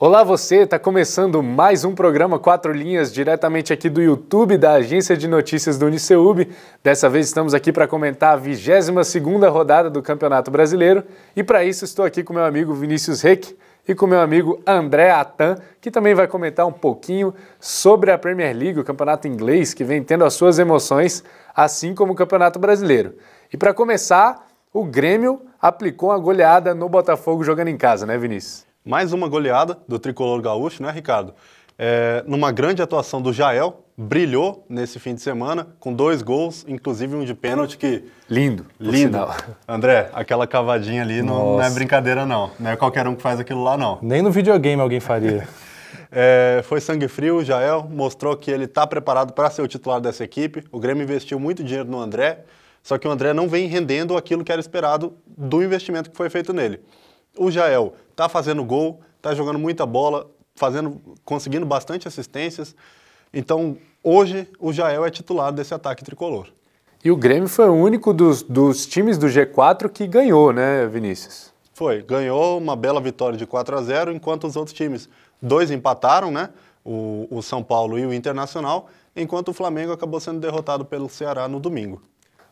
Olá você, está começando mais um programa Quatro Linhas, diretamente aqui do YouTube da Agência de Notícias do Uniceub. Dessa vez estamos aqui para comentar a 22ª rodada do Campeonato Brasileiro e para isso estou aqui com meu amigo Vinícius Reck e com meu amigo André Atan, que também vai comentar um pouquinho sobre a Premier League, o campeonato inglês, que vem tendo as suas emoções, assim como o Campeonato Brasileiro. E para começar, o Grêmio aplicou uma goleada no Botafogo jogando em casa, né, Vinícius? Mais uma goleada do tricolor gaúcho, né, Ricardo? Numa grande atuação do Jael, brilhou nesse fim de semana, com 2 gols, inclusive um de pênalti que... Lindo. André, aquela cavadinha ali não é brincadeira não. Não é qualquer um que faz aquilo lá não. Nem no videogame alguém faria. Foi sangue frio, o Jael mostrou que ele está preparado para ser o titular dessa equipe. O Grêmio investiu muito dinheiro no André, só que o André não vem rendendo aquilo que era esperado do investimento que foi feito nele. O Jael está fazendo gol, está jogando muita bola, conseguindo bastante assistências. Então, hoje, o Jael é titular desse ataque tricolor. E o Grêmio foi o único dos times do G4 que ganhou, né, Vinícius? Ganhou uma bela vitória de 4-0, enquanto os outros times, 2 empataram, né? O São Paulo e o Internacional, enquanto o Flamengo acabou sendo derrotado pelo Ceará no domingo.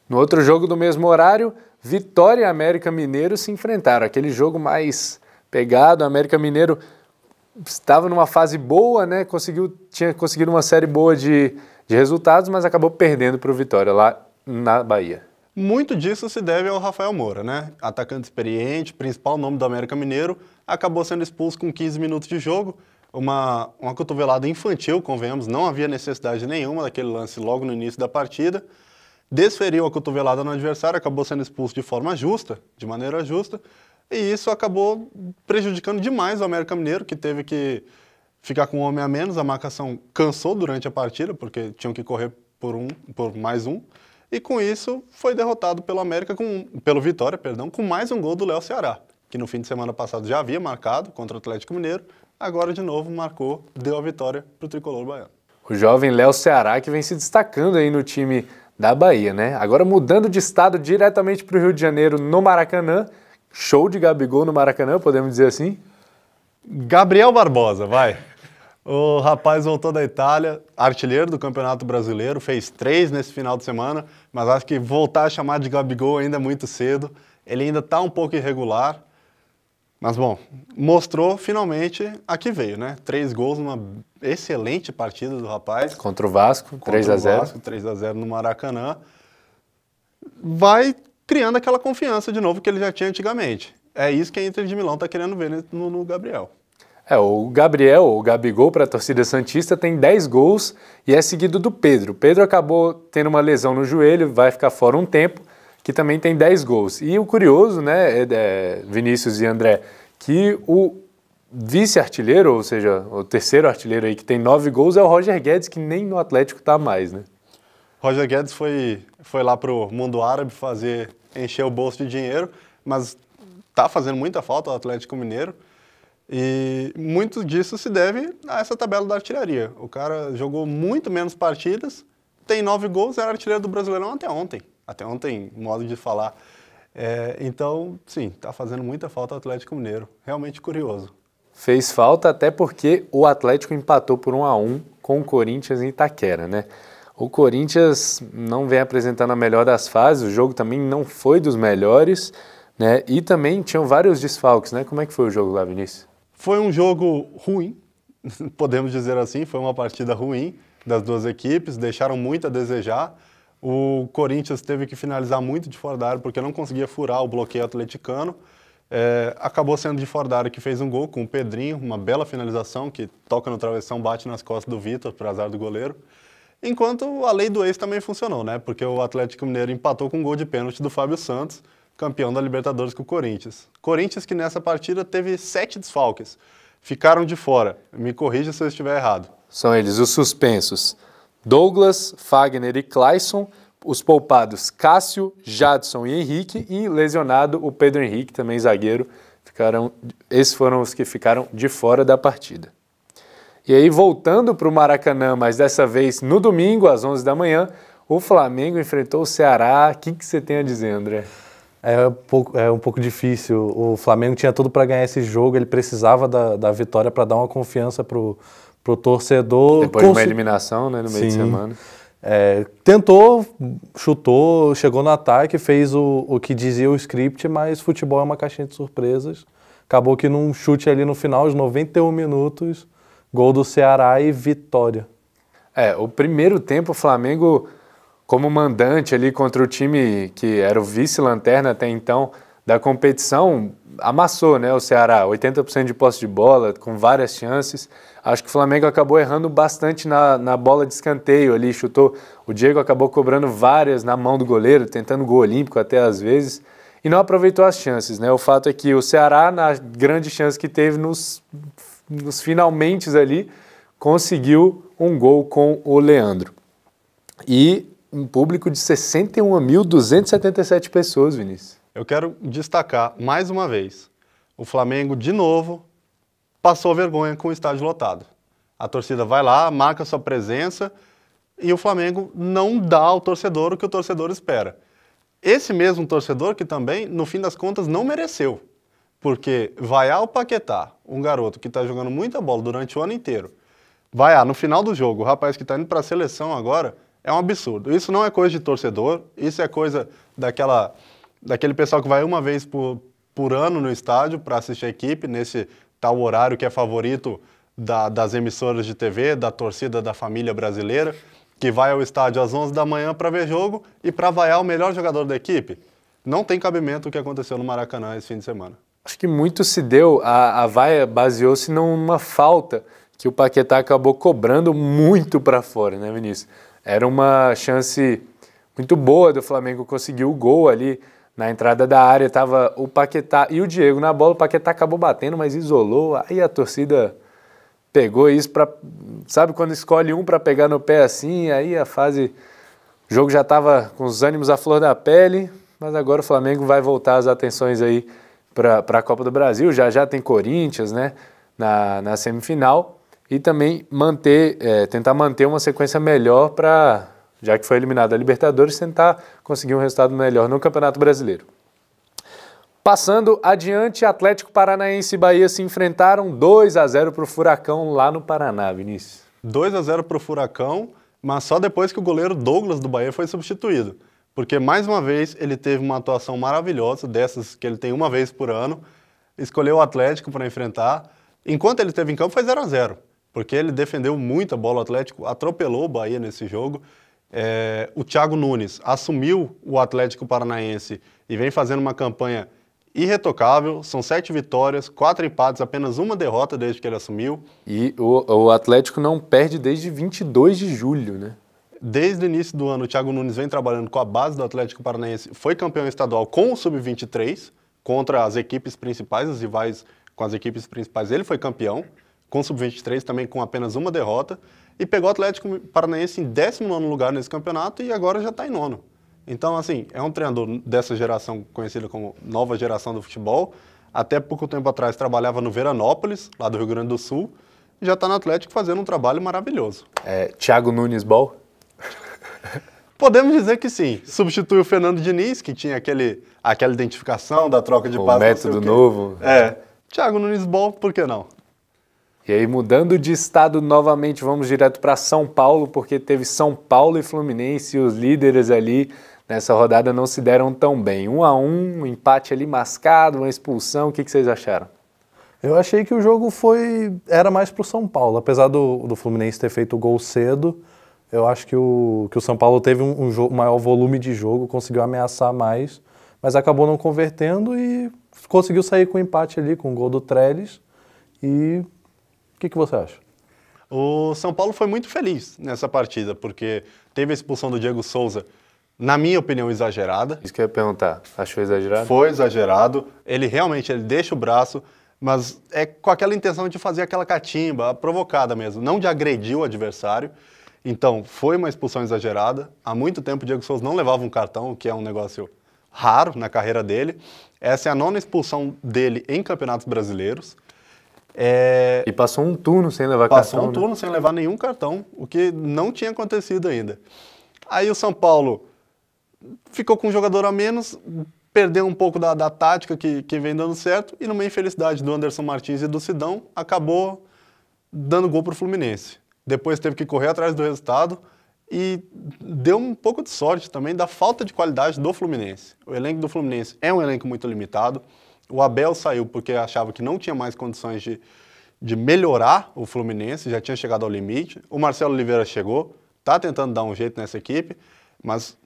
No outro jogo do mesmo horário, Vitória e América Mineiro se enfrentaram. Aquele jogo mais pegado, o América Mineiro estava numa fase boa, né? Tinha conseguido uma série boa de resultados, mas acabou perdendo para o Vitória lá na Bahia. Muito disso se deve ao Rafael Moura, né? Atacante experiente, principal nome do América Mineiro, acabou sendo expulso com 15 minutos de jogo. Uma cotovelada infantil, convenhamos, não havia necessidade nenhuma daquele lance logo no início da partida. Desferiu a cotovelada no adversário, acabou sendo expulso de forma justa, de maneira justa, e isso acabou prejudicando demais o América Mineiro, que teve que ficar com um homem a menos. A marcação cansou durante a partida, porque tinham que correr por mais um, e com isso foi derrotado pelo Vitória, com mais um gol do Léo Ceará, que no fim de semana passado já havia marcado contra o Atlético Mineiro, agora de novo marcou, deu a vitória para o tricolor baiano. O jovem Léo Ceará que vem se destacando aí no time da Bahia, né? Agora mudando de estado diretamente para o Rio de Janeiro, no Maracanã. Show de Gabigol no Maracanã, podemos dizer assim? Gabriel Barbosa, vai. O rapaz voltou da Itália, artilheiro do Campeonato Brasileiro, fez 3 nesse final de semana, mas acho que voltar a chamar de Gabigol ainda é muito cedo. Ele ainda está um pouco irregular, mas bom, mostrou finalmente a que veio, né? 3 gols numa excelente partida do rapaz. Contra o Vasco, 3-0. 3-0 no Maracanã. Vai criando aquela confiança de novo que ele já tinha antigamente. É isso que a Inter de Milão está querendo ver no Gabriel. O Gabigol, para a torcida santista, tem 10 gols e é seguido do Pedro. O Pedro acabou tendo uma lesão no joelho, vai ficar fora um tempo, que também tem 10 gols. E o curioso, né, Vinícius e André, que o vice-artilheiro, ou seja, o terceiro artilheiro aí que tem 9 gols é o Roger Guedes, que nem no Atlético está mais, né? Roger Guedes foi lá pro mundo árabe encher o bolso de dinheiro, mas tá fazendo muita falta ao Atlético Mineiro. E muito disso se deve a essa tabela da artilharia. O cara jogou muito menos partidas, tem 9 gols, era artilheiro do Brasileirão até ontem. Até ontem, modo de falar. Então, sim, tá fazendo muita falta ao Atlético Mineiro. Realmente curioso. Fez falta até porque o Atlético empatou por 1-1 com o Corinthians em Itaquera, né? O Corinthians não vem apresentando a melhor das fases, o jogo também não foi dos melhores, né? E também tinham vários desfalques, né? Como é que foi o jogo lá, Vinícius? Foi um jogo ruim, podemos dizer assim, foi uma partida ruim das duas equipes, deixaram muito a desejar. O Corinthians teve que finalizar muito de fora da área porque não conseguia furar o bloqueio atleticano. Acabou sendo de fora da área que fez um gol com o Pedrinho, uma bela finalização que toca no travessão, bate nas costas do Vitor, para azar do goleiro. Enquanto a lei do ex também funcionou, né? Porque o Atlético Mineiro empatou com um gol de pênalti do Fábio Santos, campeão da Libertadores com o Corinthians. Corinthians que nessa partida teve 7 desfalques. Ficaram de fora. Me corrija se eu estiver errado. São eles os suspensos: Douglas, Fagner e Clayson, os poupados Cássio, Jadson e Henrique, e lesionado o Pedro Henrique, também zagueiro. Esses foram os que ficaram de fora da partida. E aí, voltando para o Maracanã, mas dessa vez no domingo, às 11 da manhã, o Flamengo enfrentou o Ceará. O que você tem a dizer, André? É um pouco difícil. O Flamengo tinha tudo para ganhar esse jogo, ele precisava da vitória para dar uma confiança pro torcedor. Depois de uma eliminação, né, no meio de semana. Tentou, chutou, chegou no ataque, fez o que dizia o script, mas futebol é uma caixinha de surpresas. Acabou que num chute ali no final, aos 91 minutos, gol do Ceará e vitória. O primeiro tempo o Flamengo, como mandante ali contra o time que era o vice-lanterna até então da competição, amassou, né, o Ceará, 80% de posse de bola, com várias chances. Acho que o Flamengo acabou errando bastante na bola de escanteio ali, chutou. O Diego acabou cobrando várias na mão do goleiro, tentando gol olímpico até às vezes, e não aproveitou as chances, né? O fato é que o Ceará, na grande chance que teve nos finalmente ali, conseguiu um gol com o Leandro. E um público de 61.277 pessoas, Vinícius. Eu quero destacar mais uma vez, o Flamengo de novo passou vergonha com o estádio lotado. A torcida vai lá, marca sua presença e o Flamengo não dá ao torcedor o que o torcedor espera. Esse mesmo torcedor que também, no fim das contas, não mereceu. Porque vaiar o Paquetá, um garoto que está jogando muita bola durante o ano inteiro, vaiar no final do jogo, o rapaz que está indo para a seleção agora, é um absurdo. Isso não é coisa de torcedor, isso é coisa daquele pessoal que vai uma vez por ano no estádio para assistir a equipe, nesse tal horário que é favorito das emissoras de TV, da torcida da família brasileira, que vai ao estádio às 11 da manhã para ver jogo e para vaiar o melhor jogador da equipe. Não tem cabimento o que aconteceu no Maracanã esse fim de semana. Acho que muito se deu, a vaia baseou-se numa falta que o Paquetá acabou cobrando muito para fora, né, Vinícius? Era uma chance muito boa do Flamengo conseguir o gol ali na entrada da área, estava o Paquetá e o Diego na bola, o Paquetá acabou batendo, mas isolou, aí a torcida pegou isso para, sabe quando escolhe um para pegar no pé assim, aí o jogo já estava com os ânimos à flor da pele, mas agora o Flamengo vai voltar as atenções aí para a Copa do Brasil, já tem Corinthians, né, na semifinal, e também tentar manter uma sequência melhor para, já que foi eliminado a Libertadores, tentar conseguir um resultado melhor no Campeonato Brasileiro. Passando adiante, Atlético Paranaense e Bahia se enfrentaram 2-0 para o Furacão lá no Paraná, Vinícius. 2-0 para o Furacão, mas só depois que o goleiro Douglas do Bahia foi substituído. Porque, mais uma vez, ele teve uma atuação maravilhosa, dessas que ele tem uma vez por ano, escolheu o Atlético para enfrentar. Enquanto ele esteve em campo, foi 0-0, porque ele defendeu muito a bola, o Atlético atropelou o Bahia nesse jogo. O Thiago Nunes assumiu o Atlético Paranaense e vem fazendo uma campanha irretocável, são 7 vitórias, 4 empates, apenas uma derrota desde que ele assumiu. E o Atlético não perde desde 22 de julho, né? Desde o início do ano, o Thiago Nunes vem trabalhando com a base do Atlético Paranaense, foi campeão estadual com o Sub-23, contra as equipes principais, os rivais com as equipes principais, ele foi campeão, com o Sub-23 também com apenas uma derrota, e pegou o Atlético Paranaense em 19º lugar nesse campeonato e agora já está em 9º. Então, assim, é um treinador dessa geração conhecida como nova geração do futebol. Até pouco tempo atrás trabalhava no Veranópolis, lá do Rio Grande do Sul, e já está no Atlético fazendo um trabalho maravilhoso. Thiago Nunes Ball? Podemos dizer que sim. Substitui o Fernando Diniz, que tinha aquela identificação da troca de passos. O método novo. Thiago Nunes Ball, por que não? E aí, mudando de estado novamente, vamos direto para São Paulo, porque teve São Paulo e Fluminense, e os líderes ali nessa rodada não se deram tão bem. 1-1, um empate ali mascado, uma expulsão. O que vocês acharam? Eu achei que o jogo era mais para o São Paulo. Apesar do Fluminense ter feito o gol cedo, eu acho que o São Paulo teve um maior volume de jogo, conseguiu ameaçar mais, mas acabou não convertendo e conseguiu sair com o empate ali, com o gol do Trellis. E o que você acha? O São Paulo foi muito feliz nessa partida, porque teve a expulsão do Diego Souza, na minha opinião, exagerada. Isso que eu ia perguntar. Achou exagerado? Foi exagerado. Ele realmente deixa o braço, mas é com aquela intenção de fazer aquela catimba, provocada mesmo, não de agredir o adversário. Então, foi uma expulsão exagerada. Há muito tempo o Diego Souza não levava um cartão, o que é um negócio raro na carreira dele. Essa é a 9ª expulsão dele em campeonatos brasileiros. E passou um turno sem levar cartão. Passou um turno sem levar nenhum cartão, o que não tinha acontecido ainda. Aí o São Paulo ficou com um jogador a menos, perdeu um pouco da tática que vem dando certo e numa infelicidade do Anderson Martins e do Sidão, acabou dando gol para o Fluminense. Depois teve que correr atrás do resultado e deu um pouco de sorte também da falta de qualidade do Fluminense. O elenco do Fluminense é um elenco muito limitado. O Abel saiu porque achava que não tinha mais condições de melhorar o Fluminense, já tinha chegado ao limite. O Marcelo Oliveira chegou, está tentando dar um jeito nessa equipe, mas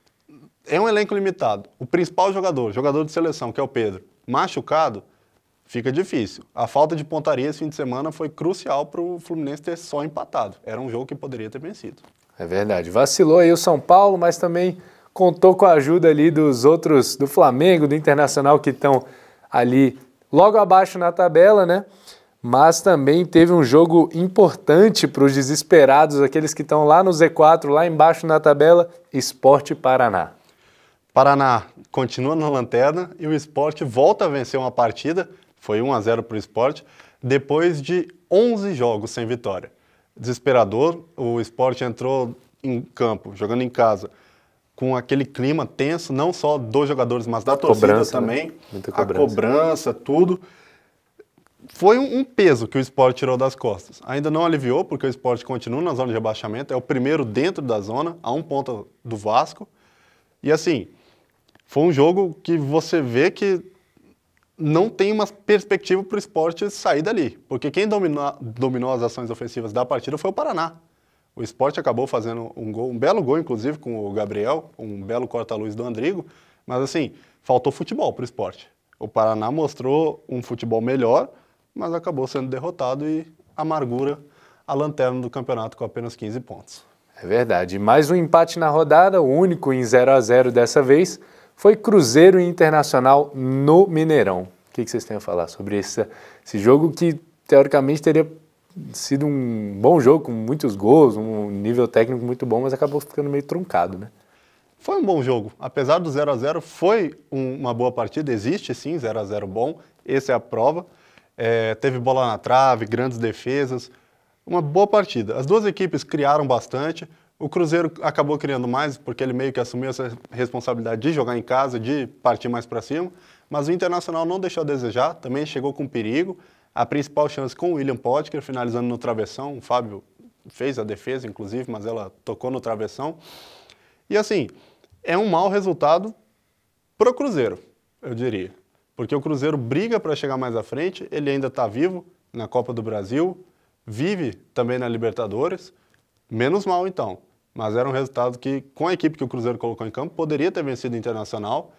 é um elenco limitado. O principal jogador de seleção, que é o Pedro, machucado, fica difícil. A falta de pontaria esse fim de semana foi crucial para o Fluminense ter só empatado. Era um jogo que poderia ter vencido. É verdade. Vacilou aí o São Paulo, mas também contou com a ajuda ali dos outros, do Flamengo, do Internacional, que estão ali logo abaixo na tabela, né? Mas também teve um jogo importante para os desesperados, aqueles que estão lá no Z4, lá embaixo na tabela, Sport Paraná. Paraná continua na lanterna e o Sport volta a vencer uma partida, foi 1-0 para o Sport, depois de 11 jogos sem vitória. Desesperador, o Sport entrou em campo, jogando em casa, com aquele clima tenso, não só dos jogadores, mas da torcida também. Né? Muita cobrança. A cobrança, tudo. Foi um peso que o Sport tirou das costas. Ainda não aliviou, porque o Sport continua na zona de rebaixamento, é o primeiro dentro da zona, a 1 ponto do Vasco. E assim, foi um jogo que você vê que não tem uma perspectiva para o Sport sair dali, porque quem dominou as ações ofensivas da partida foi o Paraná. O Sport acabou fazendo um belo gol, inclusive, com o Gabriel, um belo corta-luz do Andrigo, mas assim, faltou futebol para o Sport. O Paraná mostrou um futebol melhor, mas acabou sendo derrotado e amargura a lanterna do campeonato com apenas 15 pontos. É verdade. Mais um empate na rodada, o único em 0-0 dessa vez, foi Cruzeiro e Internacional no Mineirão. O que vocês têm a falar sobre esse jogo que, teoricamente, teria sido um bom jogo, com muitos gols, um nível técnico muito bom, mas acabou ficando meio truncado, né? Foi um bom jogo. Apesar do 0-0, foi uma boa partida. Existe, sim, 0-0 bom. Essa é a prova. Teve bola na trave, grandes defesas. Uma boa partida. As duas equipes criaram bastante. O Cruzeiro acabou criando mais, porque ele meio que assumiu essa responsabilidade de jogar em casa, de partir mais para cima. Mas o Internacional não deixou a desejar, também chegou com perigo. A principal chance com o William Potker, finalizando no travessão. O Fábio fez a defesa, inclusive, mas ela tocou no travessão. E assim, é um mau resultado pro Cruzeiro, eu diria. Porque o Cruzeiro briga para chegar mais à frente, ele ainda está vivo na Copa do Brasil, vive também na Libertadores, menos mal então. Mas era um resultado que, com a equipe que o Cruzeiro colocou em campo, poderia ter vencido o Internacional.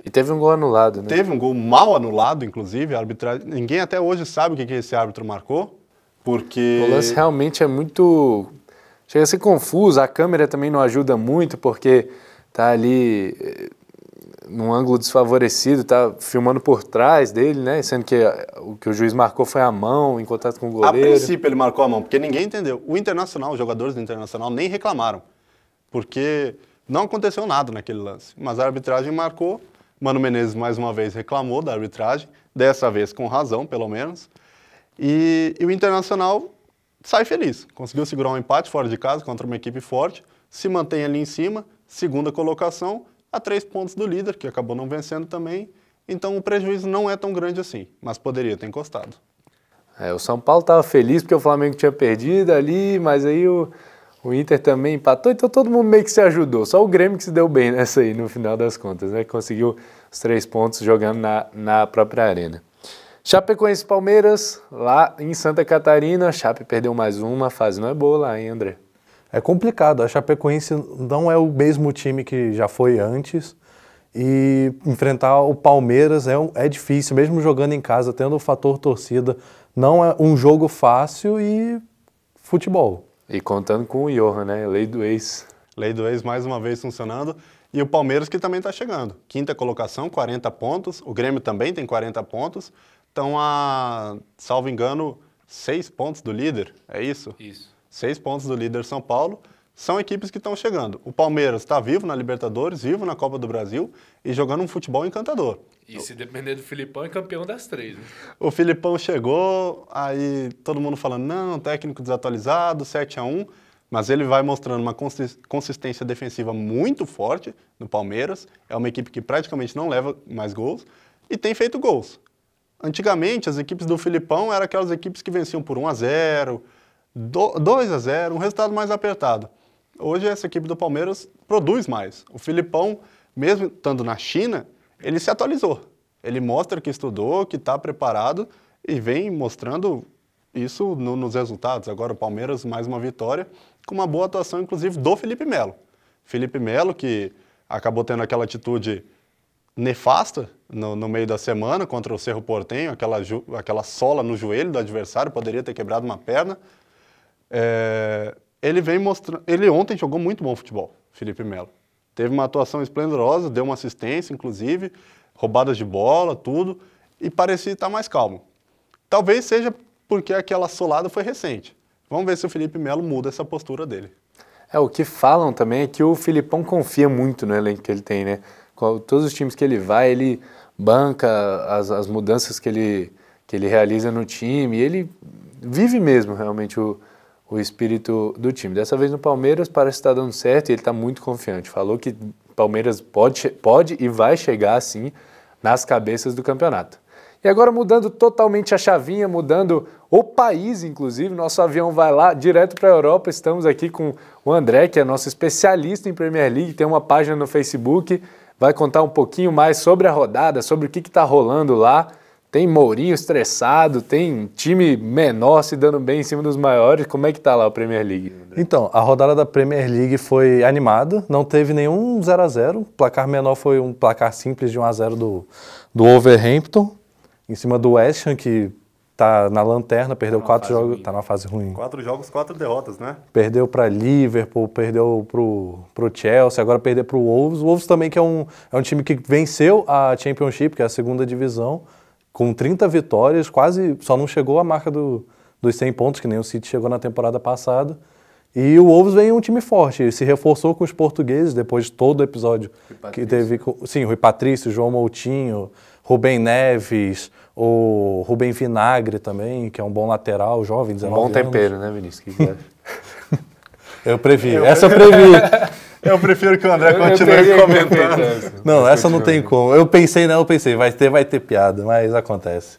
E teve um gol anulado, né? Teve um gol mal anulado, inclusive. A arbitragem... Ninguém até hoje sabe o que esse árbitro marcou, porque... O lance realmente é muito... Chega a ser confuso, a câmera também não ajuda muito, porque tá ali num ângulo desfavorecido, tá filmando por trás dele, né? Sendo que o que o juiz marcou foi a mão, em contato com o goleiro. A princípio ele marcou a mão, porque ninguém entendeu. O Internacional, os jogadores do Internacional nem reclamaram, porque não aconteceu nada naquele lance. Mas a arbitragem marcou, Mano Menezes mais uma vez reclamou da arbitragem, dessa vez com razão, pelo menos, e o Internacional sai feliz. Conseguiu segurar um empate fora de casa contra uma equipe forte, se mantém ali em cima, segunda colocação, a 3 pontos do líder, que acabou não vencendo também. Então o prejuízo não é tão grande assim, mas poderia ter encostado. O São Paulo estava feliz porque o Flamengo tinha perdido ali, mas aí o Inter também empatou, então todo mundo meio que se ajudou. Só o Grêmio que se deu bem nessa aí, no final das contas, né? Conseguiu os 3 pontos jogando na própria arena. Chapecoense e Palmeiras, lá em Santa Catarina, a Chape perdeu mais uma, a fase não é boa lá, hein, André? É complicado, a Chapecoense não é o mesmo time que já foi antes e enfrentar o Palmeiras é difícil, mesmo jogando em casa, tendo o fator torcida, não é um jogo fácil e futebol. E contando com o Johan, né, lei do ex. Lei do ex mais uma vez funcionando. E o Palmeiras que também está chegando. 5ª colocação, 40 pontos. O Grêmio também tem 40 pontos. Estão a, salvo engano, 6 pontos do líder. É isso? Isso. 6 pontos do líder São Paulo. São equipes que estão chegando. O Palmeiras está vivo na Libertadores, vivo na Copa do Brasil e jogando um futebol encantador. E se depender do Filipão, é campeão das 3. Né? O Filipão chegou, aí todo mundo falando, não, técnico desatualizado, 7-1. mas ele vai mostrando uma consistência defensiva muito forte no Palmeiras. É uma equipe que praticamente não leva mais gols e tem feito gols. Antigamente, as equipes do Filipão eram aquelas equipes que venciam por 1-0, 2-0, um resultado mais apertado. Hoje, essa equipe do Palmeiras produz mais. O Filipão, mesmo estando na China, ele se atualizou. Ele mostra que estudou, que está preparado e vem mostrando isso nos resultados. Agora o Palmeiras, mais uma vitória, com uma boa atuação, inclusive, do Felipe Melo. Felipe Melo, que acabou tendo aquela atitude nefasta no meio da semana contra o Cerro Porteño, aquela sola no joelho do adversário, poderia ter quebrado uma perna. Ele vem mostrando... Ele ontem jogou muito bom futebol, Felipe Melo. Teve uma atuação esplendorosa, deu uma assistência, inclusive, roubadas de bola, tudo, e parecia estar mais calmo. Talvez seja porque aquela solada foi recente. Vamos ver se o Felipe Melo muda essa postura dele. O que falam também é que o Filipão confia muito no elenco que ele tem, né? Todos os times que ele vai, ele banca as mudanças que ele realiza no time, e ele vive mesmo realmente o espírito do time. Dessa vez no Palmeiras parece estar dando certo e ele está muito confiante. Falou que o Palmeiras pode e vai chegar, assim, nas cabeças do campeonato. E agora mudando totalmente a chavinha, mudando o país, inclusive, nosso avião vai lá direto para a Europa. Estamos aqui com o André, que é nosso especialista em Premier League, tem uma página no Facebook, vai contar um pouquinho mais sobre a rodada, sobre o que está rolando lá. Tem Mourinho estressado, tem time menor se dando bem em cima dos maiores. Como é que tá lá a Premier League, André? Então, a rodada da Premier League foi animada, não teve nenhum 0-0. O placar menor foi um placar simples de 1-0 do Wolverhampton, em cima do West Ham, que tá na lanterna, perdeu 4 jogos, ruim. Tá numa fase ruim. 4 jogos, 4 derrotas, né? Perdeu para Liverpool, perdeu pro Chelsea, agora perdeu pro Wolves. O Wolves também, que é um time que venceu a Championship, que é a segunda divisão, com 30 vitórias, quase só não chegou à marca dos 100 pontos, que nem o City chegou na temporada passada. E o Wolves vem um time forte, ele se reforçou com os portugueses depois de todo o episódio que teve. Sim, Rui Patrício, João Moutinho, Rubem Neves, o Rubem Vinagre também, que é um bom lateral, jovem, 19 anos. Bom tempero, né, Vinícius? Que que eu previ, essa eu previ. Eu prefiro que o André continue comentando. Não, essa não tem como. Eu pensei, vai ter piada, mas acontece.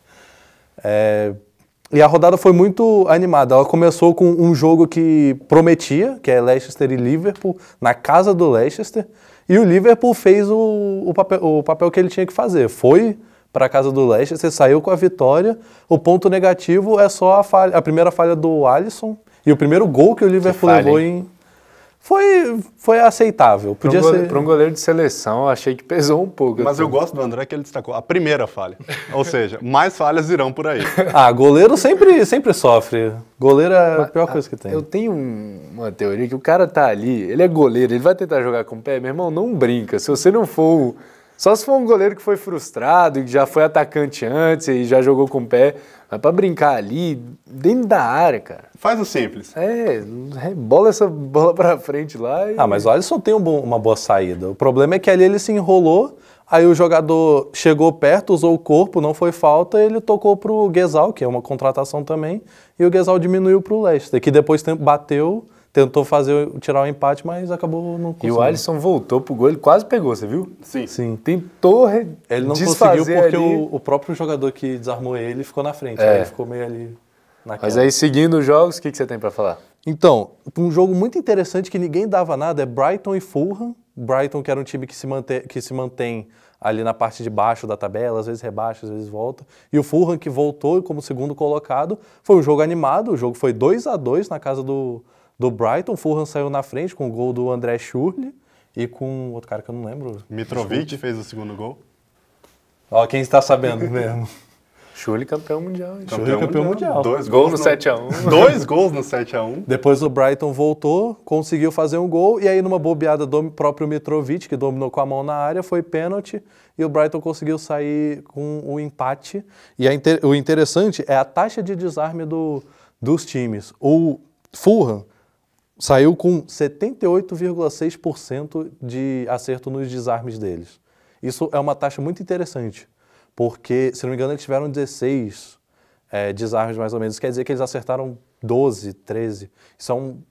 E a rodada foi muito animada. Ela começou com um jogo que prometia, que é Leicester e Liverpool, na casa do Leicester, e o Liverpool fez o papel que ele tinha que fazer. Foi para a casa do Leicester, saiu com a vitória. O ponto negativo é só a primeira falha do Alisson e o primeiro gol que o Liverpool levou em... Foi aceitável. Podia ser... Para um goleiro de seleção, eu achei que pesou um pouco. Mas eu gosto do André que ele destacou a primeira falha. Ou seja, mais falhas irão por aí. Goleiro sempre sofre. Goleiro é a pior coisa que tem. Eu tenho uma teoria que o cara tá ali, ele é goleiro, ele vai tentar jogar com o pé. Meu irmão, não brinca. Se você não for... Só se for um goleiro que foi frustrado, que já foi atacante antes e já jogou com o pé. Mas pra brincar ali, dentro da área, cara. Faz o simples. Bola essa bola pra frente lá. Mas o Alisson tem uma boa saída. O problema é que ali ele se enrolou, aí o jogador chegou perto, usou o corpo, não foi falta, ele tocou pro Guezal, que é uma contratação também, e o Guezal diminuiu pro Leicester, que depois bateu... Tentou tirar o empate, mas acabou não conseguindo. E o Alisson voltou pro gol, ele quase pegou, você viu? Sim. Tentou ele não conseguiu porque o próprio jogador que desarmou ele ficou na frente. Aí ele ficou meio ali naquela. Mas aí, seguindo os jogos, o que você tem para falar? Então, um jogo muito interessante que ninguém dava nada é Brighton e Fulham. Brighton, que era um time que se mantém ali na parte de baixo da tabela, às vezes rebaixa, às vezes volta. E o Fulham, que voltou como segundo colocado. Foi um jogo animado, o jogo foi 2-2 na casa do Brighton. O Fulham saiu na frente com o gol do André Schürrle e com outro cara que eu não lembro. Mitrovic fez o segundo gol. Quem está sabendo mesmo. Schürrle campeão mundial. Campeão mundial. 2 gols no 7-1. 2 gols no 7-1. Depois o Brighton voltou, conseguiu fazer um gol e aí numa bobeada do próprio Mitrovic, que dominou com a mão na área, foi pênalti e o Brighton conseguiu sair com o empate. E o interessante é a taxa de desarme dos times. O Fulham saiu com 78,6% de acerto nos desarmes deles. Isso é uma taxa muito interessante, porque, se não me engano, eles tiveram 16 desarmes mais ou menos. Isso quer dizer que eles acertaram 12, 13.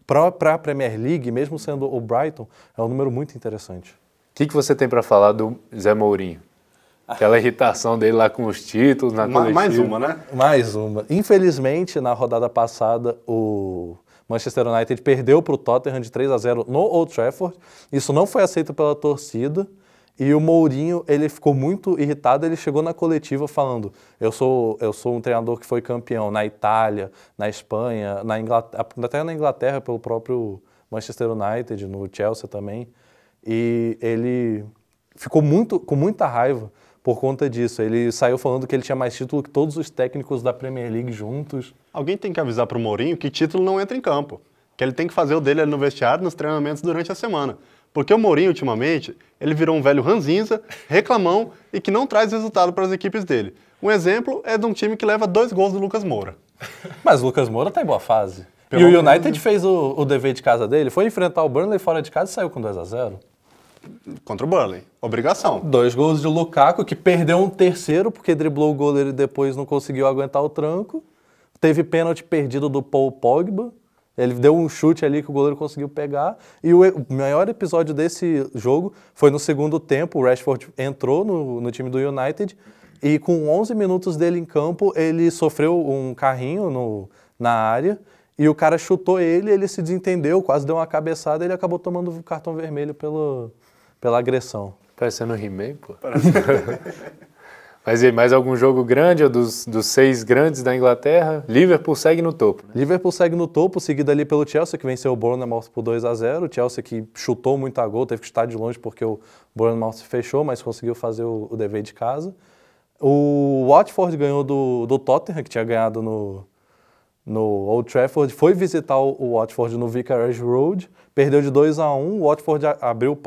Para a Premier League, mesmo sendo o Brighton, é um número muito interessante. O que você tem para falar do Zé Mourinho? Aquela irritação dele lá com os títulos na coletiva. Mais uma, né? Mais uma. Infelizmente, na rodada passada, o Manchester United perdeu para o Tottenham de 3-0 no Old Trafford. Isso não foi aceito pela torcida. E o Mourinho, ele ficou muito irritado. Ele chegou na coletiva falando: eu sou um treinador que foi campeão na Itália, na Espanha, na Inglaterra, até na Inglaterra pelo próprio Manchester United, no Chelsea também. E ele ficou com muita raiva por conta disso. Ele saiu falando que ele tinha mais título que todos os técnicos da Premier League juntos. Alguém tem que avisar para o Mourinho que título não entra em campo. Que ele tem que fazer o dele ali no vestiário, nos treinamentos durante a semana. Porque o Mourinho, ultimamente, ele virou um velho ranzinza, reclamão e que não traz resultado para as equipes dele. Um exemplo é de um time que leva 2 gols do Lucas Moura. Mas o Lucas Moura está em boa fase. E o United fez o dever de casa dele, foi enfrentar o Burnley fora de casa e saiu com 2-0. Contra o Burnley. Obrigação. 2 gols de Lukaku, que perdeu um terceiro porque driblou o goleiro e depois não conseguiu aguentar o tranco. Teve pênalti perdido do Paul Pogba. Ele deu um chute ali que o goleiro conseguiu pegar. E o maior episódio desse jogo foi no segundo tempo. O Rashford entrou no time do United e com 11 minutos dele em campo, ele sofreu um carrinho na área e o cara chutou ele se desentendeu, quase deu uma cabeçada e ele acabou tomando o cartão vermelho pela agressão. Parecendo um He-Man, pô. Mas e mais algum jogo grande, ou dos 6 grandes da Inglaterra? Liverpool segue no topo, né? Liverpool segue no topo, seguido ali pelo Chelsea, que venceu o Bournemouth por 2-0. O Chelsea que chutou muito a gol, teve que estar de longe porque o Bournemouth se fechou, mas conseguiu fazer o dever de casa. O Watford ganhou do Tottenham, que tinha ganhado no Old Trafford, foi visitar o Watford no Vicarage Road, perdeu de 2-1, o Watford abriu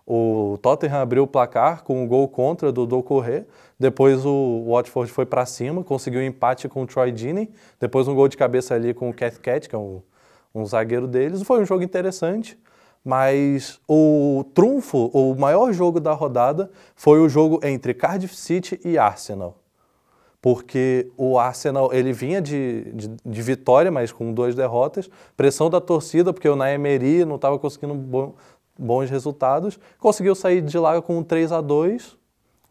o Tottenham abriu o placar com um gol contra do Doucouré, depois o Watford foi para cima, conseguiu um empate com o Troy Deeney, depois um gol de cabeça ali com o Cathcart, que é um zagueiro deles. Foi um jogo interessante, mas o trunfo, o maior jogo da rodada foi o jogo entre Cardiff City e Arsenal. Porque o Arsenal ele vinha de vitória, mas com 2 derrotas, pressão da torcida, porque o Unai Emery não estava conseguindo bons resultados, conseguiu sair de lá com um 3-2,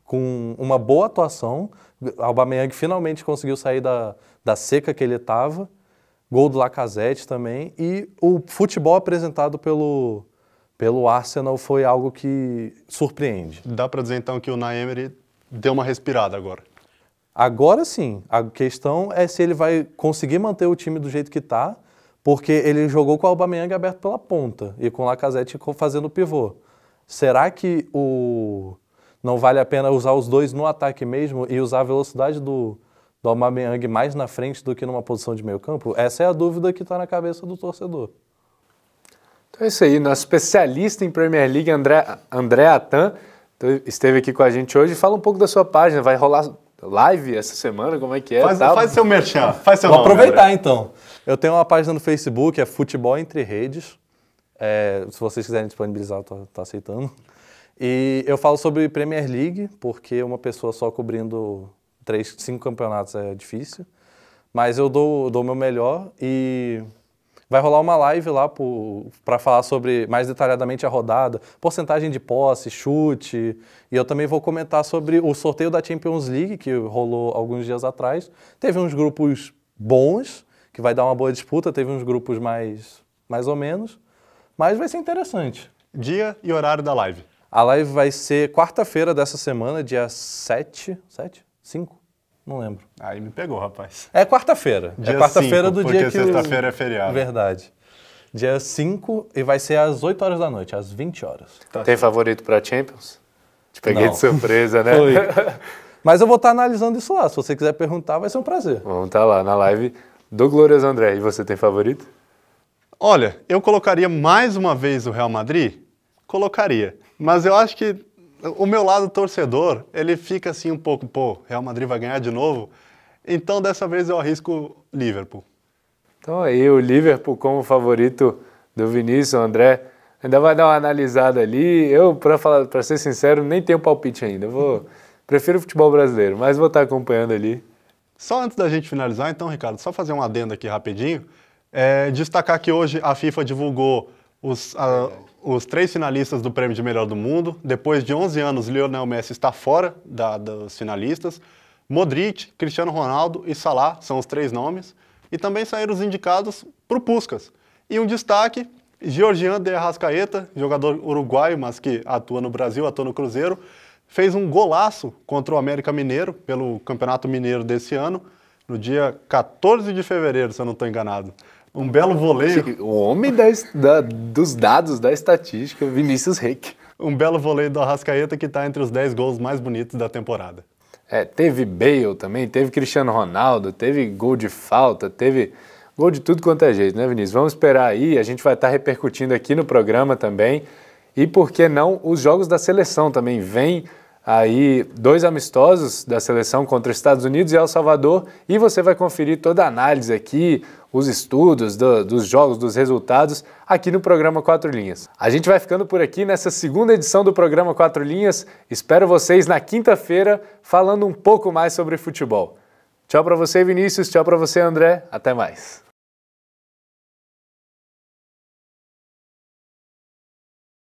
com uma boa atuação. O Aubameyang finalmente conseguiu sair da seca que ele estava, gol do Lacazette também, e o futebol apresentado pelo Arsenal foi algo que surpreende. Dá para dizer então que o Unai Emery deu uma respirada agora? Agora sim, a questão é se ele vai conseguir manter o time do jeito que está, porque ele jogou com o Aubameyang aberto pela ponta e com o Lacazette fazendo o pivô. Será que não vale a pena usar os dois no ataque mesmo e usar a velocidade do Aubameyang mais na frente do que numa posição de meio campo? Essa é a dúvida que está na cabeça do torcedor. Então é isso aí, nosso especialista em Premier League, André Atan, esteve aqui com a gente hoje. Fala um pouco da sua página, vai rolar live essa semana, como é que é? Faz seu merchan, faz seu nome. Vou aproveitar André. Então. Eu tenho uma página no Facebook, é Futebol Entre Redes. Se vocês quiserem disponibilizar, eu tô aceitando. E eu falo sobre Premier League, porque uma pessoa só cobrindo 5 campeonatos é difícil. Mas eu dou o meu melhor e vai rolar uma live lá para falar sobre mais detalhadamente a rodada, porcentagem de posse, chute. E eu também vou comentar sobre o sorteio da Champions League, que rolou alguns dias atrás. Teve uns grupos bons, que vai dar uma boa disputa, teve uns grupos mais ou menos, mas vai ser interessante. Dia e horário da live? A live vai ser quarta-feira dessa semana, dia 7? 5? Não lembro. Aí me pegou, rapaz. É quarta-feira. Dia é quarta-feira 5, do dia que porque sexta-feira é feriado. Verdade. Dia 5 e vai ser às 8 horas da noite, às 20 horas. Tem favorito para Champions? Te peguei Não. de surpresa, né? Foi. Mas eu vou estar analisando isso lá. Se você quiser perguntar, vai ser um prazer. Vamos estar lá na live do Glorioso André. E você tem favorito? Olha, eu colocaria mais uma vez o Real Madrid? Colocaria. Mas eu acho que o meu lado torcedor, ele fica assim um pouco, Real Madrid vai ganhar de novo. Então, dessa vez eu arrisco Liverpool. Então aí, o Liverpool como favorito do Vinícius, André, ainda vai dar uma analisada ali. Eu, para ser sincero, nem tenho palpite ainda. Prefiro o futebol brasileiro, mas vou estar acompanhando ali. Só antes da gente finalizar, então, Ricardo, só fazer um adendo aqui rapidinho. Destacar que hoje a FIFA divulgou os 3 finalistas do Prêmio de Melhor do Mundo. Depois de 11 anos, Lionel Messi está fora dos finalistas. Modric, Cristiano Ronaldo e Salah são os 3 nomes. E também saíram os indicados para o Puskás. E um destaque, Georgian de Arrascaeta, jogador uruguaio, mas que atua no Brasil, atua no Cruzeiro, fez um golaço contra o América Mineiro, pelo Campeonato Mineiro desse ano, no dia 14 de fevereiro, se eu não estou enganado. Um belo voleio. O homem dos dados da estatística, Vinícius Reck. Um belo voleio do Arrascaeta que está entre os 10 gols mais bonitos da temporada. Teve Bale também, teve Cristiano Ronaldo, teve gol de falta, teve gol de tudo quanto é jeito, né, Vinícius? Vamos esperar aí, a gente vai estar repercutindo aqui no programa também. E por que não os jogos da seleção também? Vem aí 2 amistosos da seleção contra os Estados Unidos e El Salvador, e você vai conferir toda a análise aqui, os estudos dos jogos, dos resultados, aqui no programa 4 Linhas. A gente vai ficando por aqui nessa segunda edição do programa 4 Linhas. Espero vocês na quinta-feira falando um pouco mais sobre futebol. Tchau para você, Vinícius. Tchau para você, André. Até mais.